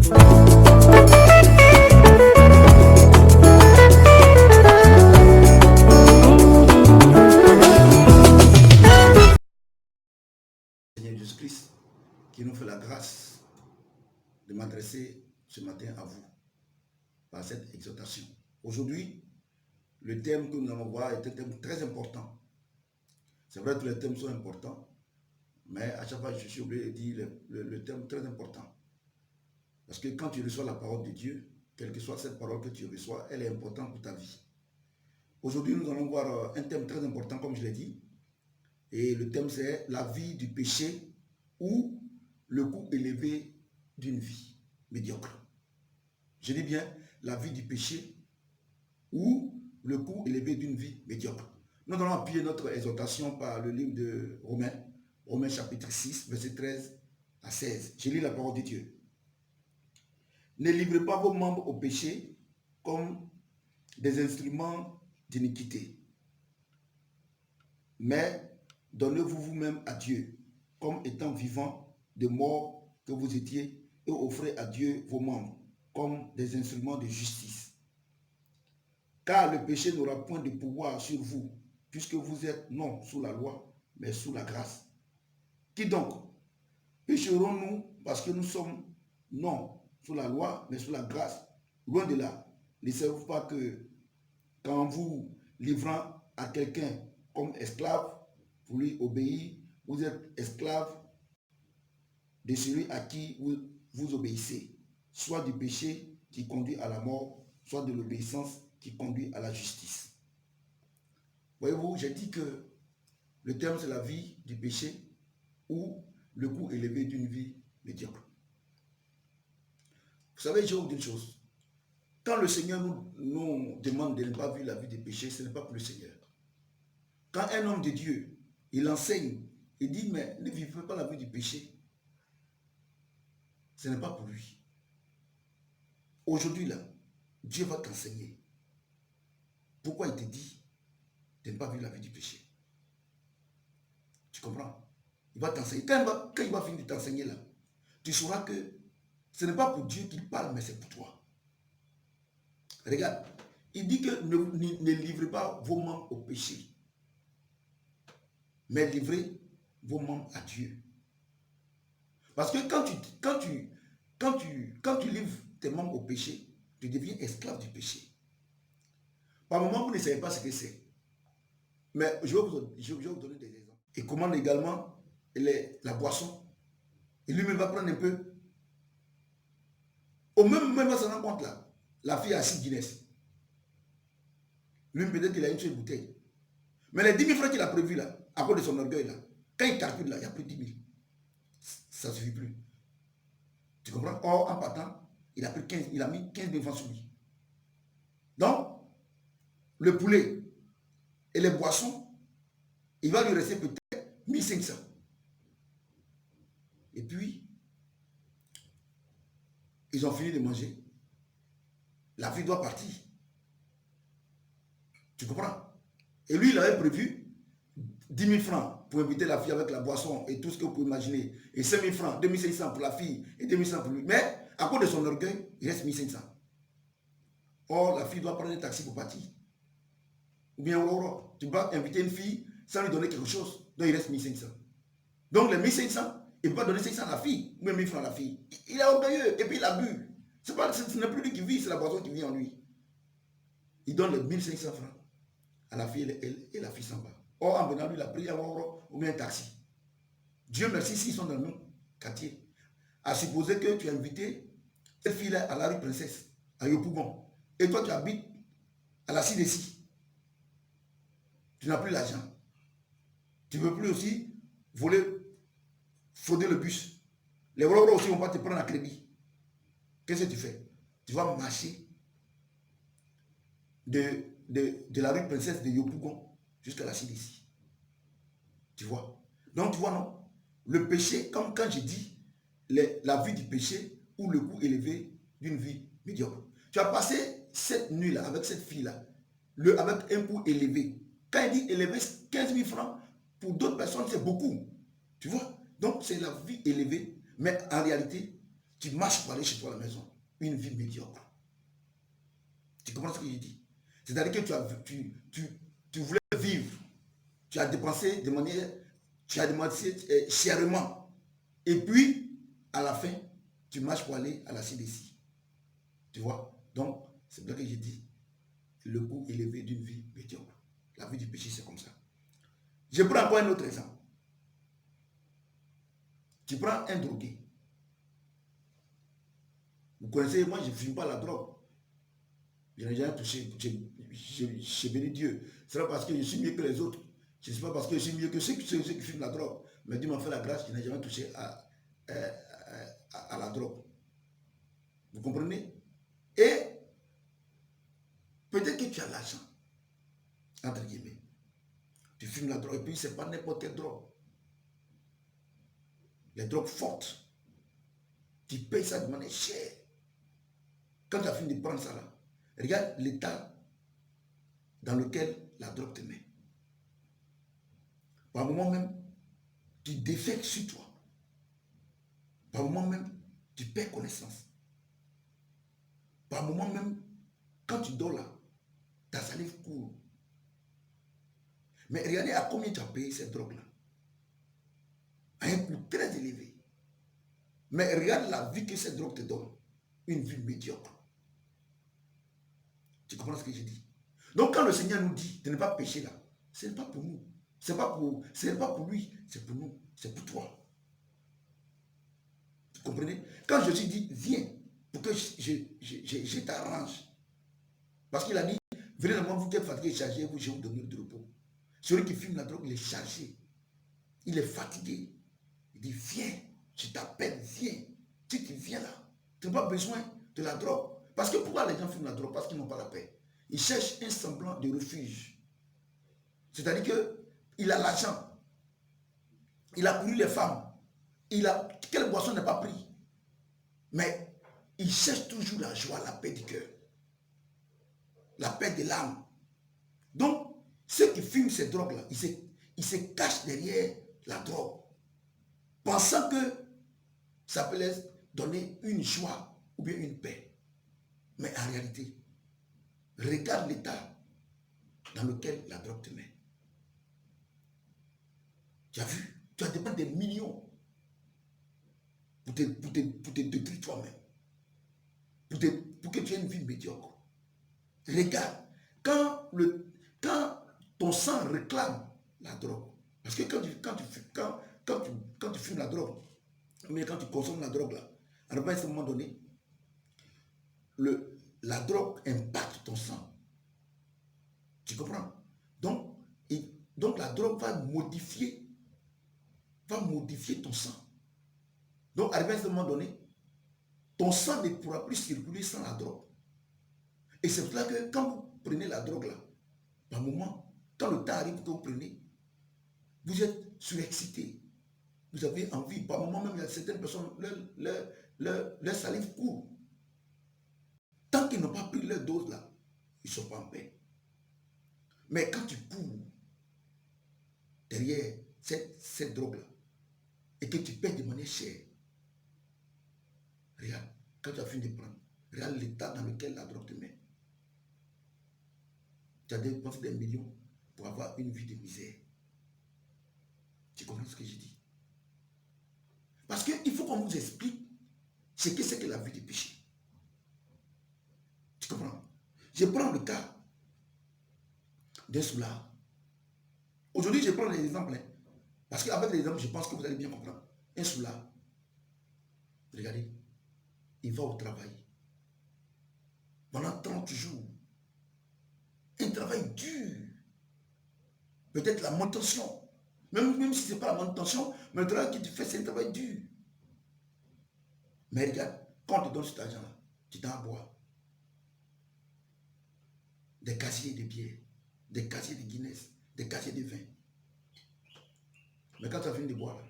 Seigneur Jésus-Christ qui nous fait la grâce de m'adresser ce matin à vous par cette exhortation. Aujourd'hui, le thème que nous allons voir est un thème très important. C'est vrai que tous les thèmes sont importants, mais à chaque fois je suis obligé de dire le thème très important. Parce que quand tu reçois la parole de Dieu, quelle que soit cette parole que tu reçois, elle est importante pour ta vie. Aujourd'hui, nous allons voir un thème très important, comme je l'ai dit. Et le thème, c'est la vie du péché ou le coût élevé d'une vie médiocre. Je dis bien la vie du péché ou le coût élevé d'une vie médiocre. Nous allons appuyer notre exhortation par le livre de Romains, Romains chapitre 6, verset 13 à 16. Je lis la parole de Dieu. Ne livrez pas vos membres au péché comme des instruments d'iniquité, mais donnez-vous vous-même à Dieu comme étant vivants de mort que vous étiez et offrez à Dieu vos membres comme des instruments de justice. Car le péché n'aura point de pouvoir sur vous, puisque vous êtes non sous la loi, mais sous la grâce. Qui donc pécherons-nous parce que nous sommes non sous la loi, mais sous la grâce? Loin de là. Ne savez-vous pas que quand vous livrant à quelqu'un comme esclave, pour lui obéir, vous êtes esclave de celui à qui vous obéissez, soit du péché qui conduit à la mort, soit de l'obéissance qui conduit à la justice. Voyez-vous, j'ai dit que le terme c'est la vie du péché ou le coût élevé d'une vie médiocre. Vous savez, je vais vous dire une chose. Quand le Seigneur nous demande de ne pas vivre la vie du péché, ce n'est pas pour le Seigneur. Quand un homme de Dieu, il enseigne, il dit, mais ne vivez pas la vie du péché, ce n'est pas pour lui. Aujourd'hui, là, Dieu va t'enseigner. Pourquoi il te dit de ne pas vivre la vie du péché? Tu comprends? Il va t'enseigner. Quand il va finir de t'enseigner, là, tu sauras que ce n'est pas pour Dieu qu'il parle, mais c'est pour toi. Regarde, il dit que ne livrez pas vos membres au péché, mais livrez vos membres à Dieu. Parce que quand tu livres tes membres au péché, tu deviens esclave du péché. Par moment, vous ne savez pas ce que c'est. Mais je vais vous donner des exemples. Il commande également la boisson. Et lui-même va prendre un peu. Au même va se rendre compte là. La fille a 6 Guinness. Lui, peut-être qu'il a une seule bouteille. Mais les 10 000 francs qu'il a prévus là, à cause de son orgueil là, quand il calcule là, il n'y a plus de 10 000. Ça ne suffit plus. Tu comprends? Or, en partant, il a mis 15 000 francs sur lui. Donc, le poulet et les boissons, il va lui rester peut-être 1500. Et puis, ils ont fini de manger. La fille doit partir. Tu comprends? Et lui, il avait prévu 10 000 francs pour inviter la fille avec la boisson et tout ce que vous pouvez imaginer. Et 5 000 francs, 2500 pour la fille et 2500 pour lui. Mais, à cause de son orgueil, il reste 1500. Or, la fille doit prendre un taxi pour partir. Ou bien, tu vas inviter une fille sans lui donner quelque chose. Donc, il reste 1500. Donc, les 1500, il ne peut pas donner 500 à la fille, ou même 1000 francs à la fille. Il est orgueilleux et puis il a bu. Ce n'est plus lui qui vit, c'est la boisson qui vit en lui. Il donne les 1500 francs à la fille et la fille s'en va. Or, en venant, lui, il a pris ou bien un taxi. Dieu merci s'ils sont dans nos quartiers. À supposer que tu as invité cette fille-là à la rue Princesse, à Yopougon. Et toi, tu habites à la CDC. Tu n'as plus l'argent. Tu ne veux plus aussi frauder le bus. Les voleurs aussi ne vont pas te prendre à crédit. Qu'est-ce que tu fais? Tu vas marcher de la rue Princesse de Yopougon jusqu'à la CDC. Tu vois? Donc, tu vois, non? Le péché, comme quand j'ai dit, la vie du péché ou le coût élevé d'une vie médiocre. Tu as passé cette nuit-là avec cette fille-là, avec un coût élevé. Quand il dit élevé, 15 000 francs, pour d'autres personnes, c'est beaucoup. Tu vois? Donc, c'est la vie élevée, mais en réalité, Tu marches pour aller chez toi à la maison. Une vie médiocre. Tu comprends ce que je dis? C'est-à-dire que tu voulais vivre. Tu as dépensé de manière, tu as dépensé chèrement. Et puis, à la fin, tu marches pour aller à la CDC. Tu vois? Donc, c'est pour ça que j'ai dit le coût élevé d'une vie médiocre. La vie du péché, c'est comme ça. Je prends encore un autre exemple. Tu prends un drogué. Vous connaissez, moi, je ne fume pas la drogue. Je n'ai jamais touché. J'ai béni Dieu. C'est pas parce que je suis mieux que les autres. Ce n'est pas parce que je suis mieux que ceux qui fument la drogue. Mais Dieu m'a fait la grâce, je n'ai jamais touché à la drogue. Vous comprenez? Et peut-être que tu as l'argent, entre guillemets. Tu fumes la drogue, et puis ce n'est pas n'importe quelle drogue. Les drogues fortes. Tu payes ça de manière chère. Quand tu as fini de prendre ça là, regarde l'état dans lequel la drogue te met. Par moment même, tu défectes sur toi. Par moment même, tu perds connaissance. Par moment même, quand tu dors là, ta salive coule. Mais regardez à combien tu as payé cette drogue-là. À un coût très élevé. Mais regarde la vie que cette drogue te donne. Une vie médiocre. Tu comprends ce que je dis? Donc quand le Seigneur nous dit de ne pas pécher là, ce n'est pas pour nous. Ce n'est pas pour lui, c'est pour nous, c'est pour toi. Vous comprenez? Quand Jésus dit, viens, pour que je t'arrange. Parce qu'il a dit, venez à moi, vous qui êtes fatigué et chargé, je vais vous donner du repos. Celui qui fume la drogue, il est chargé. Il est fatigué. Il dit, viens, je t'appelle, viens. Tu viens là. Tu n'as pas besoin de la drogue. Parce que pourquoi les gens fument la drogue? Parce qu'ils n'ont pas la paix. Ils cherchent un semblant de refuge. C'est-à-dire qu'il a l'argent. Il a couru les femmes. Quelle boisson n'est pas pris? Mais il cherche toujours la joie, la paix du cœur. La paix de l'âme. Donc, ceux qui fument ces drogues-là, ils se cachent derrière la drogue. Pensant que ça peut leur donner une joie ou bien une paix. Mais en réalité, regarde l'état dans lequel la drogue te met. Tu as vu? Tu as dépensé des millions pour te détruire toi-même. Pour que tu aies une vie médiocre. Regarde, quand ton sang réclame la drogue, parce que quand tu fumes la drogue, mais quand tu consommes la drogue là, à un moment donné, la drogue impacte ton sang. Tu comprends? Donc la drogue va modifier ton sang. Donc, à un moment donné, ton sang ne pourra plus circuler sans la drogue. Et c'est pour ça que quand vous prenez la drogue là, par moment, quand le temps arrive que vous prenez, vous êtes surexcité. Vous avez envie. Par moment même, il y a certaines personnes, leur salive court. Tant qu'ils n'ont pas pris leur dose là, ils ne sont pas en paix. Mais quand tu cours derrière cette drogue-là et que tu payes de manière chère, regarde, quand tu as fini de prendre, regarde l'état dans lequel la drogue te met. Tu as dépensé des millions pour avoir une vie de misère. Tu comprends ce que je dis? Parce qu'il faut qu'on vous explique ce que c'est que la vie du péché. Tu comprends? Je prends le cas d'un soulard. Aujourd'hui, je prends les exemples. Parce qu'avec les exemples, je pense que vous allez bien comprendre. Un soulard. Regardez. Il va au travail. Pendant 30 jours. Un travail dur. Peut-être la manutention. Même si ce n'est pas la manutention, mais le travail que tu fais, c'est un travail dur. Mais regarde, quand on te donne cet argent-là, tu t'en bois. Des casiers de bière, des casiers de Guinness, des casiers de vin. Mais quand tu as fini de boire,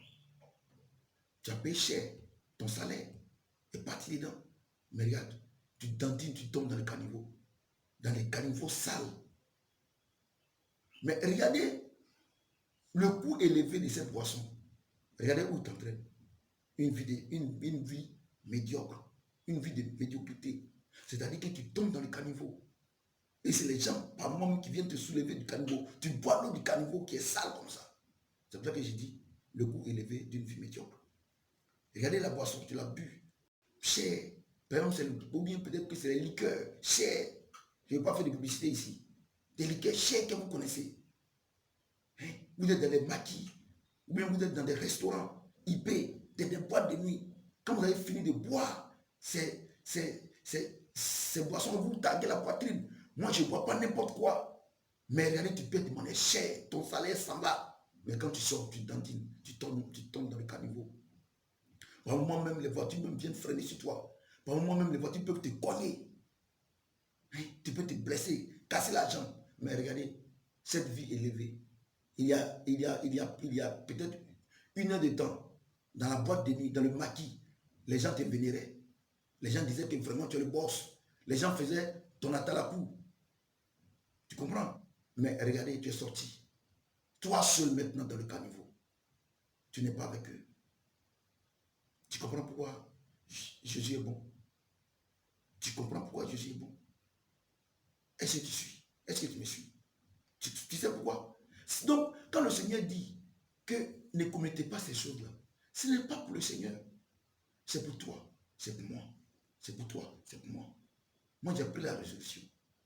tu as payé cher, ton salaire est parti dedans. Mais regarde, tu dandines, tu tombes dans les caniveaux sales. Mais regardez le coût élevé de cette boisson. Regardez où tu entraînes. Une vie médiocre, une vie de médiocrité. C'est-à-dire que tu tombes dans le caniveau. Et c'est les gens, par moi, qui viennent te soulever du caniveau. Tu bois l'eau du caniveau qui est sale comme ça. C'est pour ça que j'ai dit le goût élevé d'une vie médiocre. Regardez la boisson, tu l'as bu. Cher. Par exemple, ou bien peut-être que c'est les liqueurs. Cher. Je ne vais pas faire de publicité ici. Des liqueurs chers que vous connaissez. Hein? Vous êtes dans les maquis. Ou bien vous êtes dans des restaurants IP, des boîtes de nuit. Quand vous avez fini de boire ces boissons, vous taguez la poitrine. Moi, je ne bois pas n'importe quoi. Mais regardez, tu peux demander cher. Ton salaire s'en va. Mais quand tu sors, tu dandines, tu tombes dans le caniveau. Par moment même, les voitures même viennent freiner sur toi. Par moment même, les voitures peuvent te cogner. Hein? Tu peux te blesser, casser la jambe. Mais regardez, cette vie élevée, il y a peut-être 1 heure de temps, dans la boîte de nuit, dans le maquis, les gens te vénéraient. Les gens disaient que vraiment tu es le boss. Les gens faisaient ton atalakou. Tu comprends? Mais regardez, tu es sorti. Toi seul maintenant dans le caniveau. Tu n'es pas avec eux. Tu comprends pourquoi Jésus est bon? Tu comprends pourquoi Jésus est bon? Est-ce que tu suis? Est-ce que tu me suis? Tu sais pourquoi? Donc, quand le Seigneur dit que ne commettez pas ces choses-là, ce n'est pas pour le Seigneur. C'est pour toi. C'est pour moi. C'est pour toi. C'est pour moi. Moi, j'ai pris la résolution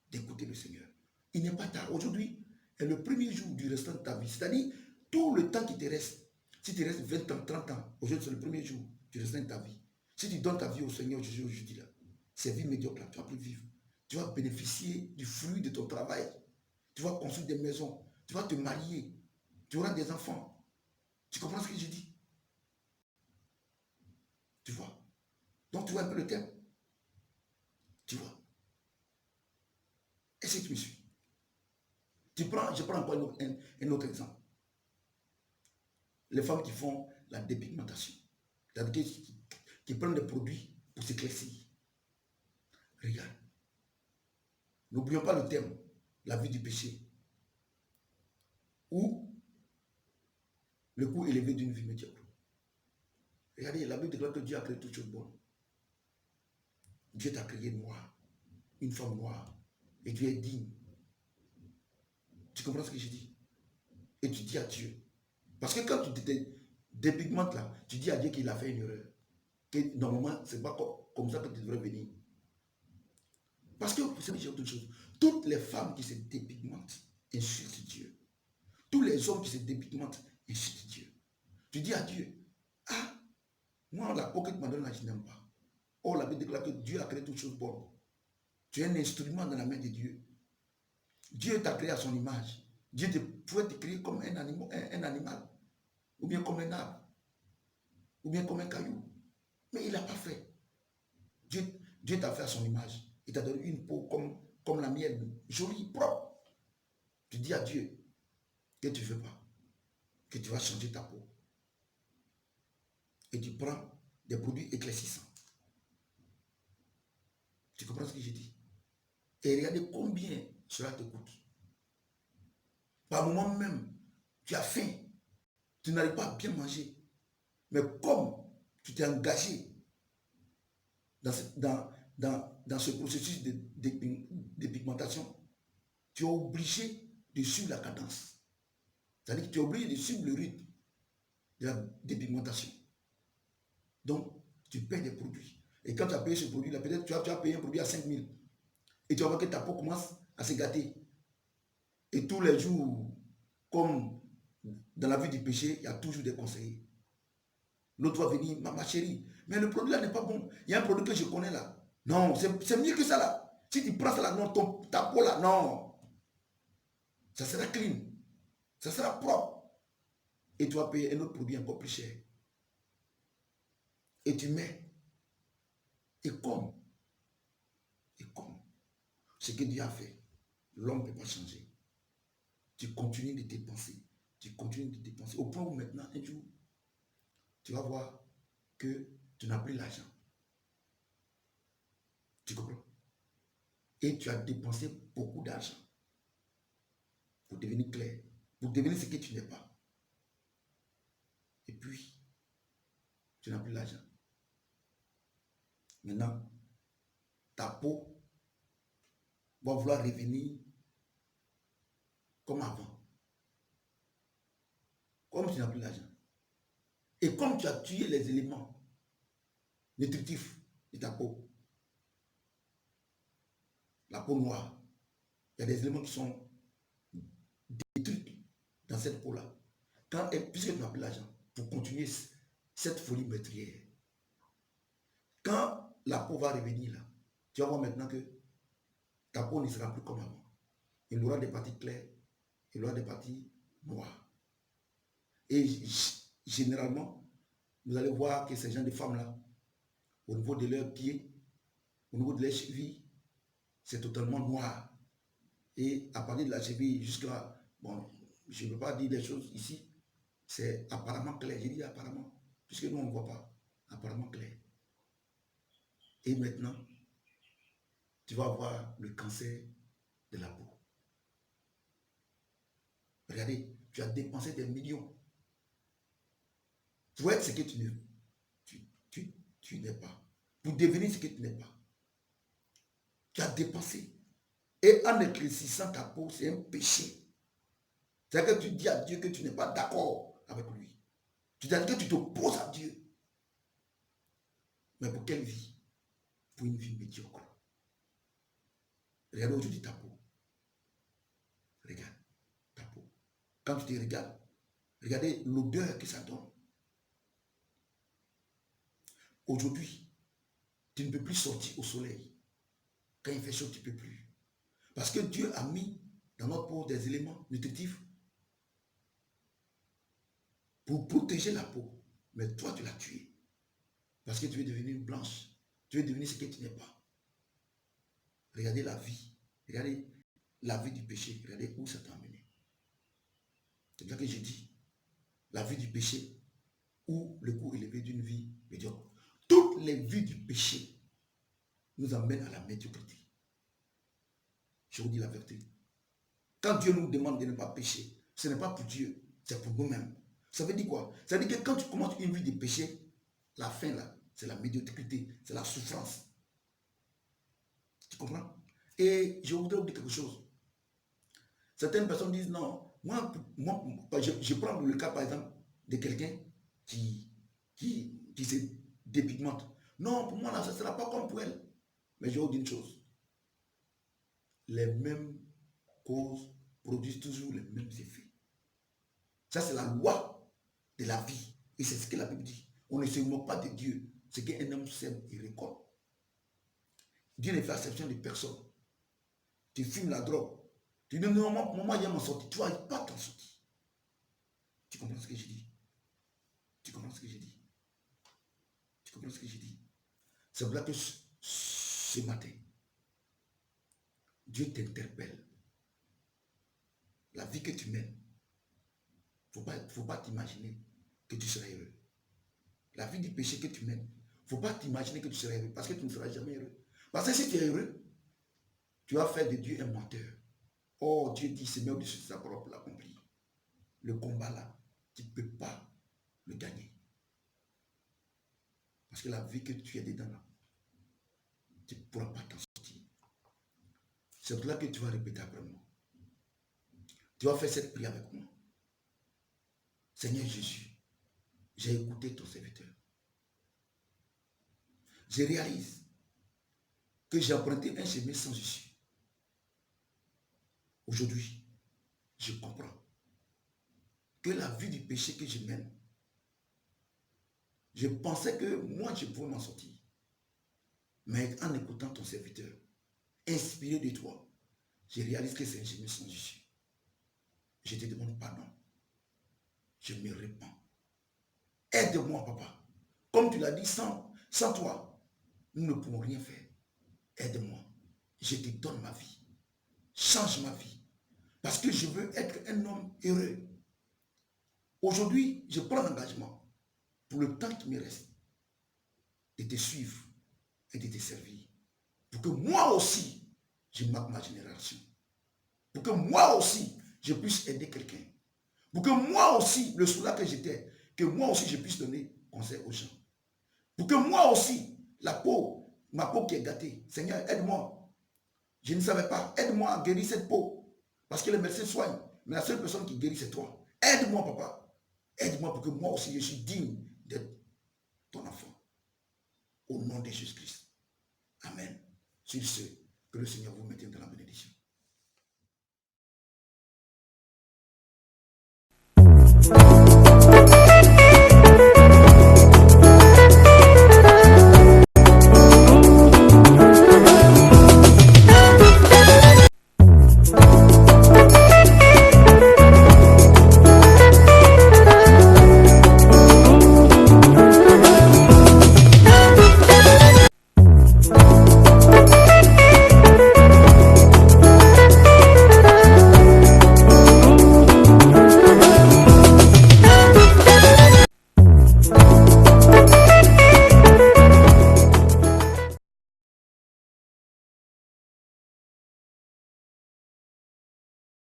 d'écouter le Seigneur. Il n'est pas tard. Aujourd'hui est le premier jour du restant de ta vie. C'est-à-dire, tout le temps qui te reste, si tu restes 20 ans, 30 ans, aujourd'hui c'est le premier jour du restant de ta vie. Si tu donnes ta vie au Seigneur aujourd'hui, là, ces vies médiocres, là, tu vas plus vivre. Tu vas bénéficier du fruit de ton travail. Tu vas construire des maisons. Tu vas te marier. Tu auras des enfants. Tu comprends ce que je dis? Tu vois? Donc tu vois un peu le thème. Tu vois? Est-ce que tu me suis? Je prends encore un autre exemple. Les femmes qui font la dépigmentation. C'est-à-dire qui prennent des produits pour s'éclaircir. Regarde. N'oublions pas le thème, la vie du péché. Ou le coût élevé d'une vie médiocre. Regardez, la Bible déclare que Dieu a créé toutes choses bonnes. Dieu t'a créé noir, une femme noire, et tu es digne. Tu comprends ce que je dis? Et tu dis à Dieu. Parce que quand tu te dépigmentes là, tu dis à Dieu qu'il a fait une erreur. Que normalement, ce n'est pas comme ça que tu devrais venir. Parce que vous savez, j'ai autre chose. Toutes les femmes qui se dépigmentent insultent Dieu. Tous les hommes qui se dépigmentent insultent Dieu. Tu dis à Dieu, ah, moi, la peau que tu m'as donnée là, je n'aime pas. Oh, la Bible déclare que Dieu a créé toutes choses bonnes. Tu es un instrument dans la main de Dieu. Dieu t'a créé à son image. Dieu pouvait te créer comme un animal, ou bien comme un arbre, ou bien comme un caillou. Mais il n'a pas fait. Dieu t'a fait à son image. Il t'a donné une peau comme la mienne, jolie, propre. Tu dis à Dieu que tu ne veux pas, que tu vas changer ta peau. Et tu prends des produits éclaircissants. Tu comprends ce que je dis? Et regardez combien cela te coûte. Par moment même, tu as faim, tu n'arrives pas à bien manger. Mais comme tu t'es engagé dans ce processus de pigmentation, tu es obligé de suivre la cadence. C'est-à-dire que tu es obligé de suivre le rythme de la dépigmentation. Donc, tu payes des produits. Et quand tu as payé ce produit-là, peut-être tu as payé un produit à 5 000. Et tu vas voir que ta peau commence à se gâter. Et tous les jours, comme dans la vie du péché, il y a toujours des conseillers. L'autre va venir, ma chérie, mais le produit là n'est pas bon. Il y a un produit que je connais là. Non, c'est mieux que ça là. Si tu prends ça là, non, ta peau là, non. Ça sera clean. Ça sera propre. Et tu vas payer un autre produit encore plus cher. Et tu mets. Et comme ce que Dieu a fait, l'homme ne peut pas changer. Tu continues de dépenser. Tu continues de dépenser. Au point où maintenant, un jour, tu vas voir que tu n'as plus l'argent. Tu comprends? Et tu as dépensé beaucoup d'argent pour devenir clair, pour devenir ce que tu n'es pas. Et puis, tu n'as plus l'argent. Maintenant, ta peau va vouloir revenir comme avant. Comme tu n'as plus l'argent. Et comme tu as tué les éléments nutritifs de ta peau, la peau noire, il y a des éléments qui sont détruits dans cette peau-là. Puisque tu n'as plus l'argent, pour continuer cette folie meurtrière, quand la peau va revenir là, tu vas voir maintenant que ta peau ne sera plus comme avant. Il aura des parties claires, il aura des parties noires. Et généralement, vous allez voir que ces gens de femmes-là, au niveau de leurs pieds, au niveau de leurs chevilles, c'est totalement noir. Et à partir de la cheville jusqu'à, bon, je ne veux pas dire des choses ici, c'est apparemment clair. J'ai dit apparemment, puisque nous on ne voit pas, apparemment clair. Et maintenant, tu vas avoir le cancer de la peau. Regardez, tu as dépensé des millions pour être ce que tu n'es pas, pour devenir ce que tu n'es pas. Tu as dépensé. Et en éclaircissant ta peau, c'est un péché. C'est-à-dire que tu dis à Dieu que tu n'es pas d'accord avec lui. Tu dis que tu t'opposes à Dieu. Mais pour quelle vie? Pour une vie médiocre. Regarde aujourd'hui ta peau. Regarde ta peau. Quand tu te regardes, regardez l'odeur que ça donne. Aujourd'hui, tu ne peux plus sortir au soleil. Quand il fait chaud, tu ne peux plus. Parce que Dieu a mis dans notre peau des éléments nutritifs pour protéger la peau. Mais toi, tu l'as tué. Parce que tu es devenu blanche. Tu es devenu ce que tu n'es pas. Regardez la vie. Regardez la vie du péché. Regardez où ça t'a amené. C'est bien que j'ai dit. La vie du péché ou le coût élevé d'une vie médiocre. Toutes les vies du péché nous amènent à la médiocrité. Je vous dis la vérité. Quand Dieu nous demande de ne pas pécher, ce n'est pas pour Dieu, c'est pour nous-mêmes. Ça veut dire quoi? Ça veut dire que quand tu commences une vie de péché, la fin là, c'est la médiocrité, c'est la souffrance. Tu comprends? Et je voudrais vous dire quelque chose. Certaines personnes disent non, moi je prends le cas par exemple de quelqu'un qui se dépigmente. Non, pour moi là, ça ne sera pas comme pour elle. Mais je vais vous dire une chose. Les mêmes causes produisent toujours les mêmes effets. Ça, c'est la loi de la vie. Et c'est ce que la Bible dit. On ne se moque pas de Dieu. Ce qu'un homme sème, il récolte. Dieu ne fait exception de personne. Tu fumes la drogue. Tu dis non, moi, il y a m'en sortir. Tu ne vas pas t'en sortir. Tu comprends ce que j'ai dit? Tu comprends ce que j'ai dit? Tu comprends ce que j'ai dit? C'est pour ça que ce matin, Dieu t'interpelle. La vie que tu mènes, il ne faut pas t'imaginer que tu seras heureux. La vie du péché que tu mènes, il ne faut pas t'imaginer que tu seras heureux parce que tu ne seras jamais heureux. Parce que si tu es heureux, tu vas faire de Dieu un menteur. Oh, Dieu dit, Seigneur, au-dessus de sa parole pour l'accomplir. Le combat là, tu ne peux pas le gagner. Parce que la vie que tu es dedans là, tu ne pourras pas t'en sortir. C'est pour là que tu vas répéter après moi. Tu vas faire cette prière avec moi. Seigneur Jésus, j'ai écouté ton serviteur. Je réalise que j'ai emprunté un chemin sans issue. Aujourd'hui, je comprends que la vie du péché que je mène, je pensais que moi, je pouvais m'en sortir. Mais en écoutant ton serviteur, inspiré de toi, je réalise que c'est un chemin sans issue. Je te demande pardon. Je me répands. Aide-moi, papa. Comme tu l'as dit, sans toi, nous ne pouvons rien faire. Aide-moi. Je te donne ma vie. Change ma vie. Parce que je veux être un homme heureux. Aujourd'hui, je prends l'engagement pour le temps qui me reste de te suivre et de te servir. Pour que moi aussi, je marque ma génération. Pour que moi aussi, je puisse aider quelqu'un. Pour que moi aussi, le soldat que j'étais, que moi aussi je puisse donner conseil aux gens. Pour que moi aussi, la peau Ma peau qui est gâtée. Seigneur, aide-moi. Je ne savais pas. Aide-moi à guérir cette peau. Parce que les médecins soignent. Mais la seule personne qui guérit, c'est toi. Aide-moi, papa. Aide-moi pour que moi aussi, je suis digne d'être ton enfant. Au nom de Jésus-Christ. Amen. Sur ce, que le Seigneur vous mette dans la bénédiction.